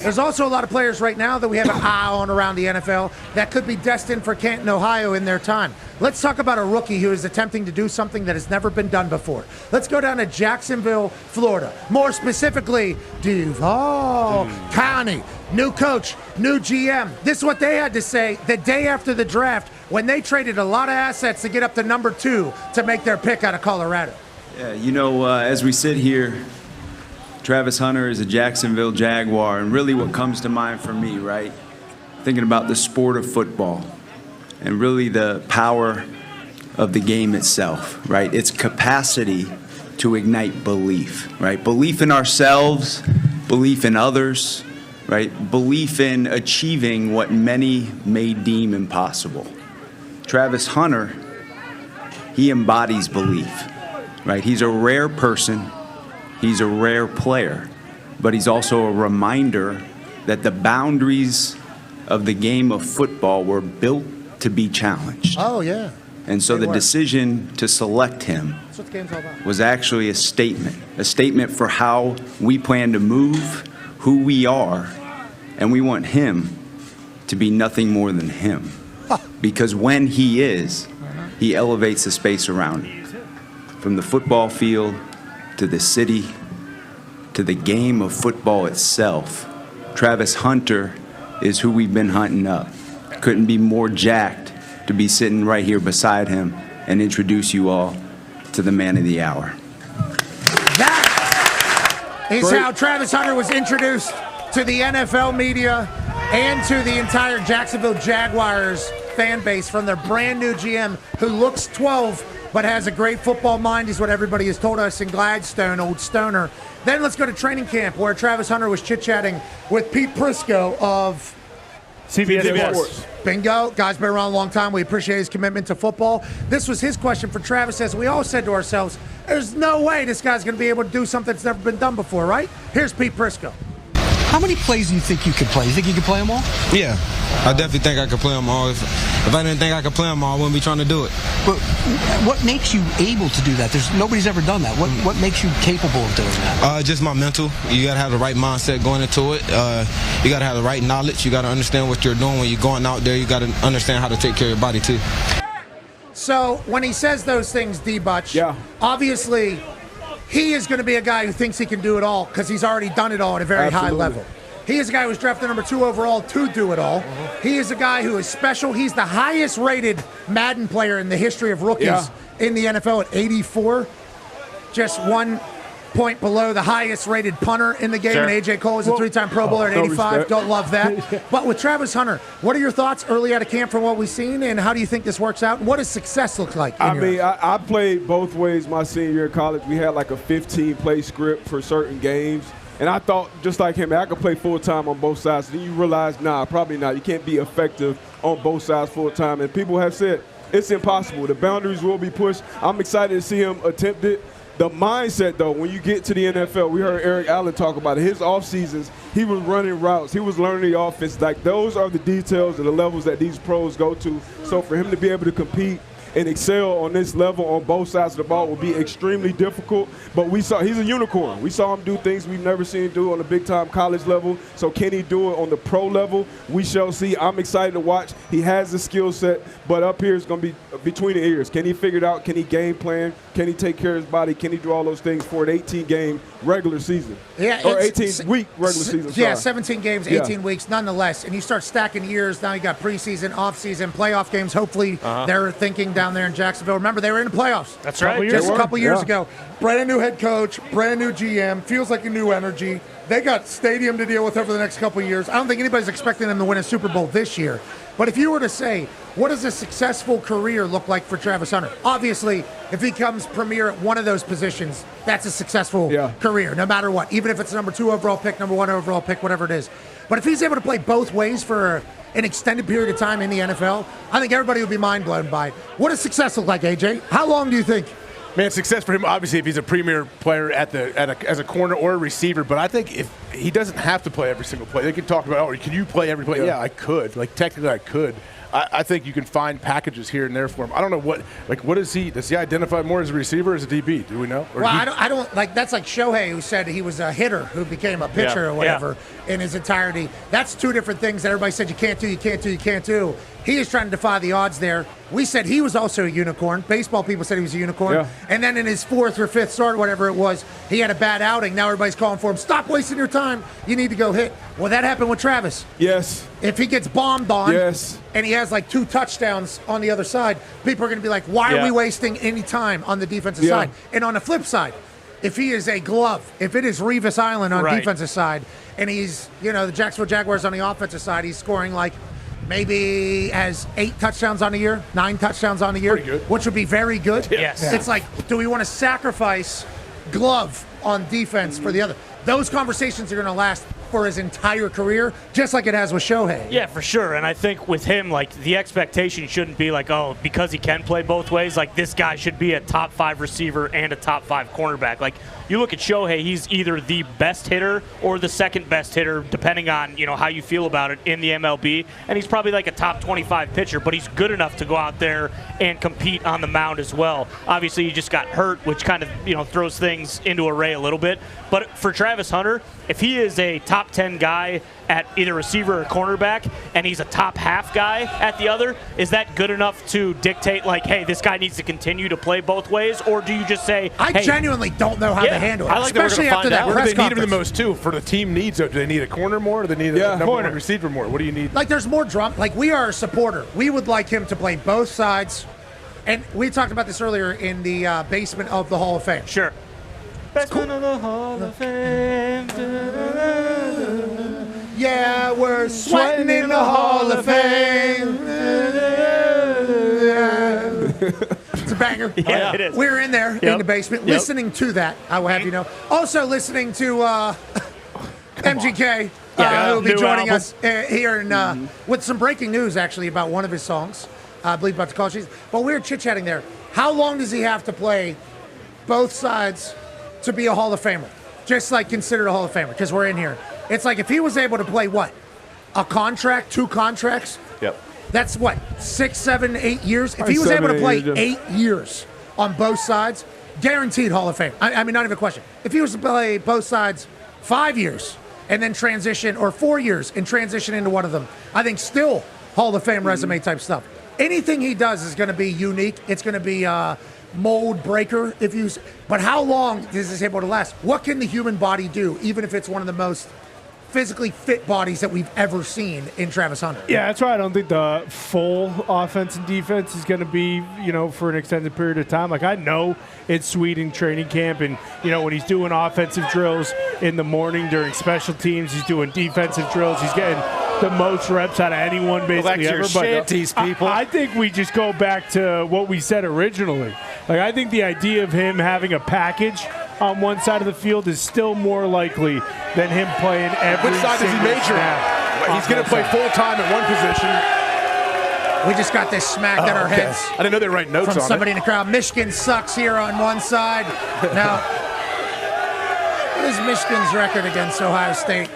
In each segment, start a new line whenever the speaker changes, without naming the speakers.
There's also a lot of players right now that we have an eye on around the NFL that could be destined for Canton, Ohio in their time. Let's talk about a rookie who is attempting to do something that has never been done before. Let's go down to Jacksonville, Florida. More specifically, Duval County. New coach, new GM. This is what they had to say the day after the draft when they traded a lot of assets to get up to number 2 to make their pick out of Colorado.
Yeah, as we sit here, Travis Hunter is a Jacksonville Jaguar, and really what comes to mind for me, right? Thinking about the sport of football and really the power of the game itself, right? Its capacity to ignite belief, right? Belief in ourselves, belief in others, right? Belief in achieving what many may deem impossible. Travis Hunter, he embodies belief, right? He's a rare person. He's a rare player, but he's also a reminder that the boundaries of the game of football were built to be challenged.
Oh, yeah.
And so the decision to select him was actually a statement for how we plan to move, who we are, and we want him to be nothing more than him. Because when he is, he elevates the space around him. From the football field to the city, to the game of football itself, Travis Hunter is who we've been hunting up. Couldn't be more jacked to be sitting right here beside him and introduce you all to the man of the hour.
That is how Travis Hunter was introduced to the NFL media and to the entire Jacksonville Jaguars fan base from their brand new GM who looks 12 but has a great football mind, is what everybody has told us in Gladstone, old stoner. Then let's go to training camp where Travis Hunter was chit-chatting with Pete Prisco of
CBS Sports.
Bingo. Guy's been around a long time. We appreciate his commitment to football. This was his question for Travis, as we all said to ourselves, there's no way this guy's going to be able to do something that's never been done before, right? Here's Pete Prisco.
How many plays do you think you could play? You think you could play them all?
Yeah, I definitely think I could play them all. If I didn't think I could play them all, I wouldn't be trying to do it.
But what makes you able to do that? Nobody's ever done that. What makes you capable of doing that?
Just my mental. You got to have the right mindset going into it. You got to have the right knowledge. You got to understand what you're doing when you're going out there. You got to understand how to take care of your body, too.
So when he says those things, D-Butch, obviously he is going to be a guy who thinks he can do it all because he's already done it all at a very high level. He is a guy who was drafted number 2 overall to do it all. He is a guy who is special. He's the highest rated Madden player in the history of rookies in the NFL at 84. Just 1 point below the highest rated punter in the game. And A.J. Cole is a 3-time Pro Bowler at 85. Don't love that. But with Travis Hunter, what are your thoughts early out of camp from what we've seen, and how do you think this works out? What does success look like?
I played both ways my senior year in college. We had like a 15-play script for certain games. And I thought, just like him, I could play full-time on both sides. Then you realize, nah, probably not. You can't be effective on both sides full-time. And people have said it's impossible. The boundaries will be pushed. I'm excited to see him attempt it. The mindset, though, when you get to the NFL, we heard Eric Allen talk about it. His off seasons, he was running routes. He was learning the offense. Like, those are the details and the levels that these pros go to. So for him to be able to compete and excel on this level on both sides of the ball will be extremely difficult. But he's a unicorn. We saw him do things we've never seen him do on the big-time college level. So can he do it on the pro level? We shall see. I'm excited to watch. He has the skill set, but up here is going to be between the ears. Can he figure it out? Can he game plan? Can he take care of his body? Can he do all those things for an 18-game regular season?
Yeah,
or 18-week regular season.
Yeah, 17 games, 18 weeks, nonetheless. And you start stacking years. Now you got preseason, off-season, playoff games. Hopefully they're thinking down there in Jacksonville. Remember, they were in the playoffs.
That's right.
Just a couple years ago. Brand new head coach, brand new GM. Feels like a new energy. They got stadium to deal with over the next couple years. I don't think anybody's expecting them to win a Super Bowl this year. But if you were to say, what does a successful career look like for Travis Hunter? Obviously, if he becomes premier at one of those positions, that's a successful career, no matter what. Even if it's number 2 overall pick, number 1 overall pick, whatever it is. But if he's able to play both ways for an extended period of time in the NFL, I think everybody would be mind blown by it. What does success look like, AJ? How long do you think?
Man, success for him, obviously, if he's a premier player as a corner or a receiver. But I think if he doesn't have to play every single play, they can talk about, can you play every play? Yeah, I could. Like, technically, I could. I think you can find packages here and there for him. I don't know what is he? Does he identify more as a receiver or as a DB? Do we know? Or
well, I don't like. That's like Shohei, who said he was a hitter who became a pitcher or whatever in his entirety. That's two different things that everybody said you can't do. He is trying to defy the odds there. We said he was also a unicorn. Baseball people said he was a unicorn. Yeah. And then in his fourth or fifth start, whatever it was, he had a bad outing. Now everybody's calling for him. Stop wasting your time. You need to go hit. Well, that happened with Travis.
Yes.
If he gets bombed on
yes.
and he has like 2 touchdowns on the other side, people are going to be like, why are we wasting any time on the defensive side? And on the flip side, if he is a glove, if it is Revis Island on defensive side, and he's, the Jacksonville Jaguars on the offensive side, he's scoring like maybe has 8 touchdowns on the year, 9 touchdowns on the year, which would be very good.
Yes.
It's like, do we want to sacrifice glove on defense for the other? Those conversations are going to last for his entire career, just like it has with Shohei.
Yeah, for sure. And I think with him, like, the expectation shouldn't be like, oh, because he can play both ways, like, this guy should be a top 5 receiver and a top 5 cornerback. Like, you look at Shohei, he's either the best hitter or the second best hitter, depending on, how you feel about it in the MLB. And he's probably like a top 25 pitcher, but he's good enough to go out there and compete on the mound as well. Obviously, he just got hurt, which kind of, throws things into array a little bit. But for Travis Hunter, if he is a top 10 guy at either receiver or cornerback, and he's a top half guy at the other, is that good enough to dictate, like, hey, this guy needs to continue to play both ways? Or do you just say,
I genuinely don't know how to handle it, especially after that press
conference. Where do they need him the most, too, for the team needs? Do they need a corner more, or do they need a number one receiver more? What do you need?
Like, there's more drum. Like, we are a supporter. We would like him to play both sides. And we talked about this earlier in the basement of the Hall of Fame.
Sure. Basement of the Hall of Fame.
Yeah, we're sweating in the Hall of Fame. It's a banger.
Yeah, it is.
We're in there in the basement listening to that, I will have you know. Also listening to MGK, who will be joining us here in, with some breaking news, actually, about one of his songs. I believe about the College season. But we were chit-chatting there. How long does he have to play both sides to be a Hall of Famer? Just like considered a Hall of Famer, because we're in here. It's like if he was able to play what? A contract, 2 contracts?
Yep.
That's what, 6, 7, 8 years? If he was able to play 8 years on both sides, guaranteed Hall of Fame. I mean, not even a question. If he was to play both sides 5 years and then transition, or 4 years and transition into one of them, I think still Hall of Fame resume type stuff. Anything he does is going to be unique. It's going to be mold breaker. But how long is this able to last? What can the human body do, even if it's one of the most physically fit bodies that we've ever seen in Travis Hunter?
Yeah, that's why I don't think the full offense and defense is going to be, for an extended period of time. Like, I know it's sweet in training camp, and, when he's doing offensive drills in the morning during special teams, he's doing defensive drills. He's getting the most reps out of anyone basically ever.
Shanties, people.
I think we just go back to what we said originally. Like, I think the idea of him having a package on one side of the field is still more likely than him playing every
Which side does he major on? He's going to play full-time at one position.
We just got this smacked at our heads.
I didn't know they were writing notes
from
on
somebody
it.
in the crowd. Michigan sucks here on one side. Now, what is Michigan's record against Ohio State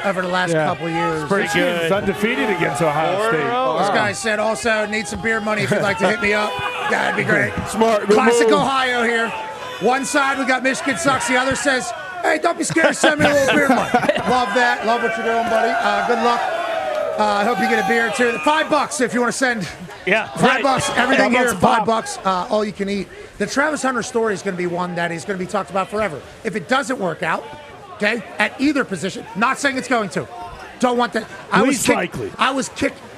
over the last couple years?
Pretty good. It's undefeated against Ohio State.
This guy said also, need some beer money if you'd like to hit me up. That'd be great.
Smart.
Classic Ohio here. One side, we got Michigan sucks. The other says, hey, don't be scared to send me a little beer money. Love that. Love what you're doing, buddy. Good luck. I hope you get a beer, too. $5 if you want to send.
Yeah.
$5. Everything here, $5. All you can eat. The Travis Hunter story is going to be one that is going to be talked about forever. If it doesn't work out, okay, at either position, not saying it's going to. Don't want that. I was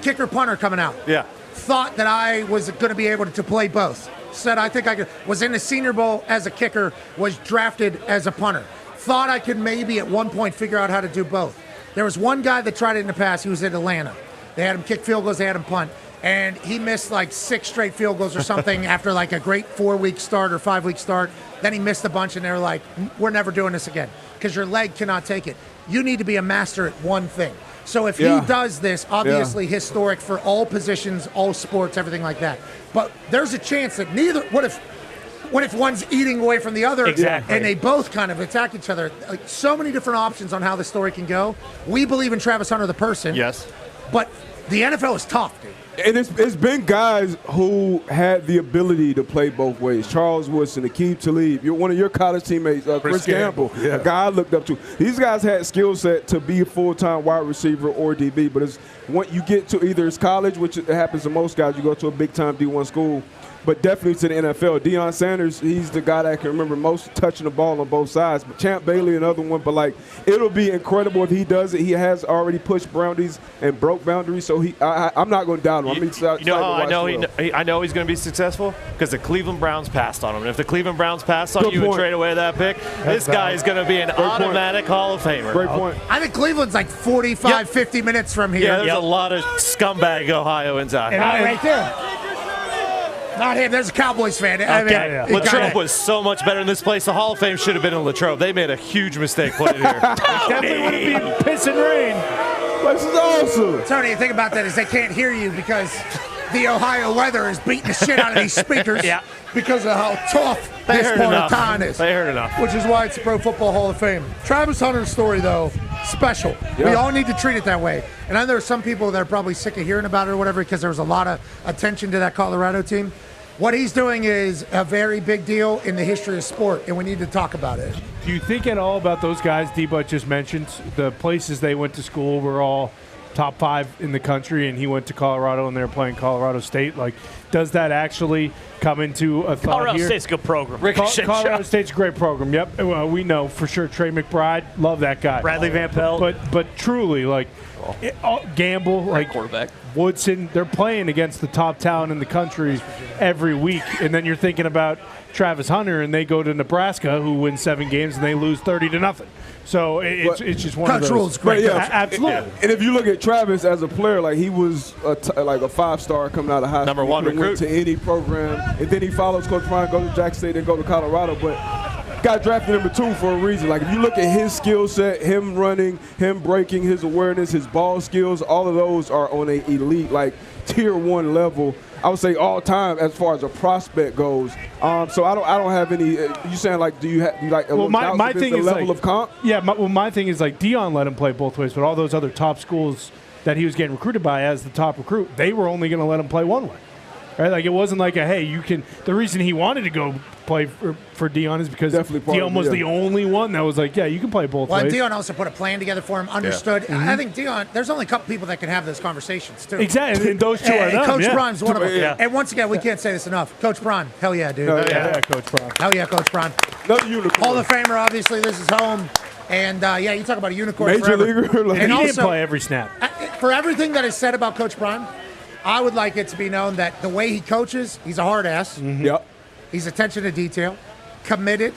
kicker punter coming out.
Yeah.
Thought that I was going to be able to play both. Said I think I could. Was in the Senior Bowl as a kicker. Was drafted as a punter. Thought I could maybe at one point figure out how to do both. There was one guy that tried it in the past. He was in Atlanta. They had him kick field goals. They had him punt. And he missed like 6 straight field goals or something after like a great 4-week start or 5-week start. Then he missed a bunch, and they were like, we're never doing this again because your leg cannot take it. You need to be a master at one thing. So if he does this, obviously historic for all positions, all sports, everything like that. But there's a chance that neither. What if one's eating away from the other, and they both kind of attack each other? Like, so many different options on how the story can go. We believe in Travis Hunter, the person.
Yes.
But the NFL is tough, dude.
And it's been guys who had the ability to play both ways. Charles Woodson, Akeem Talib, one of your college teammates, Chris Campbell, a guy I looked up to. These guys had skill set to be a full-time wide receiver or DB, but it's when you get to either it's college, which it happens to most guys, you go to a big-time D1 school, but definitely to the NFL. Deion Sanders, he's the guy that I can remember most touching the ball on both sides. But Champ Bailey, another one. But, like, it'll be incredible if he does it. He has already pushed boundaries and broke boundaries, so I'm not going to doubt him. I'm excited.
You know how I know he's going to be successful? Because the Cleveland Browns passed on him. And if the Cleveland Browns passed on you and trade away that pick, this guy is going to be an automatic Hall of Famer.
Great point.
I think Cleveland's like 45, 50 minutes from here.
Yeah, there's a lot of scumbag Ohioans out here.
Right there. Not him. There's a Cowboys fan.
Okay. Latrobe was so much better in this place. The Hall of Fame should have been in Latrobe. They made a huge mistake putting it here.
Definitely would have been piss and rain.
This is awesome.
Tony, the thing about that is they can't hear you because the Ohio weather is beating the shit out of these speakers because of how tough this part of town is.
They heard enough.
Which is why it's the Pro Football Hall of Fame. Travis Hunter's story, though, special. We all need to treat it that way. And I know there are some people that are probably sick of hearing about it or whatever because there was a lot of attention to that Colorado team. What he's doing is a very big deal in the history of sport, and we need to talk about it.
Do you think at all about those guys D-Butt just mentioned? The places they went to school were all top 5 in the country, and he went to Colorado, and they're playing Colorado State. Like, does that actually come into a thought
Colorado
here?
State's a good program.
Colorado State's a great program. Yep, well, we know for sure. Trey McBride, love that guy.
Bradley Van Pelt.
But truly, like, Gamble, like
quarterback.
Woodson, they're playing against the top talent in the country every week. And then you're thinking about Travis Hunter, and they go to Nebraska, who wins 7 games, and they lose 30-0. So it's just one of those.
Rules, great.
Absolutely.
And if you look at Travis as a player, like he was like a 5-star coming out of high school.
#1 recruit.
Went to any program, and then he follows Coach Prime, go to Jackson State, and go to Colorado. But got drafted #2 for a reason. Like if you look at his skill set, him running, him breaking, his awareness, his ball skills, all of those are on a elite, like tier 1 level. I would say all time as far as a prospect goes. So I don't have any. You saying like do you like?
Well, my thing is
level
like,
of comp.
Yeah, my thing is like Deion let him play both ways, but all those other top schools that he was getting recruited by as the top recruit, they were only going to let him play one way. Right? Like it wasn't like hey, you can. The reason he wanted to go play for Deion is because Deion was the only one that was like, yeah, you can play both ways.
Well, Deion also put a plan together for him, understood. I think Deion, there's only a couple people that can have those conversations, too.
Exactly, and those two are them.
Coach Prime's one of them. Yeah. And once again, we can't say this enough. Coach Prime, hell yeah, dude.
Yeah, Coach Prime.
Hell yeah, Coach Prime.
Another unicorn.
Hall of Famer, obviously, this is home. And, yeah, you talk about a unicorn
Major
forever.
leaguer. Like,
And he
also,
didn't play every snap.
For everything that is said about Coach Prime, I would like it to be known that the way he coaches, he's a hard ass.
Yep.
He's attention to detail, committed,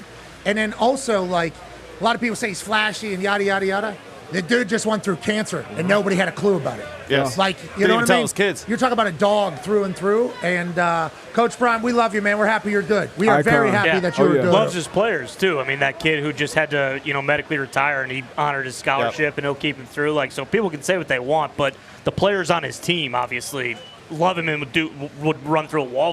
and then also, like, a lot of people say he's flashy and yada, yada, yada. The dude just went through cancer, and nobody had a clue about it.
Yes.
Like, you know what I
tell
mean?
his kids.
You're talking about a dog through and through, and Coach Prime, we love you, man. We're happy you're good. We are very happy that you're good.
Loves his players, too. I mean, that kid who just had to, medically retire, and he honored his scholarship, and he'll keep him through. Like, so people can say what they want, but the players on his team, obviously, love him and would run through a wall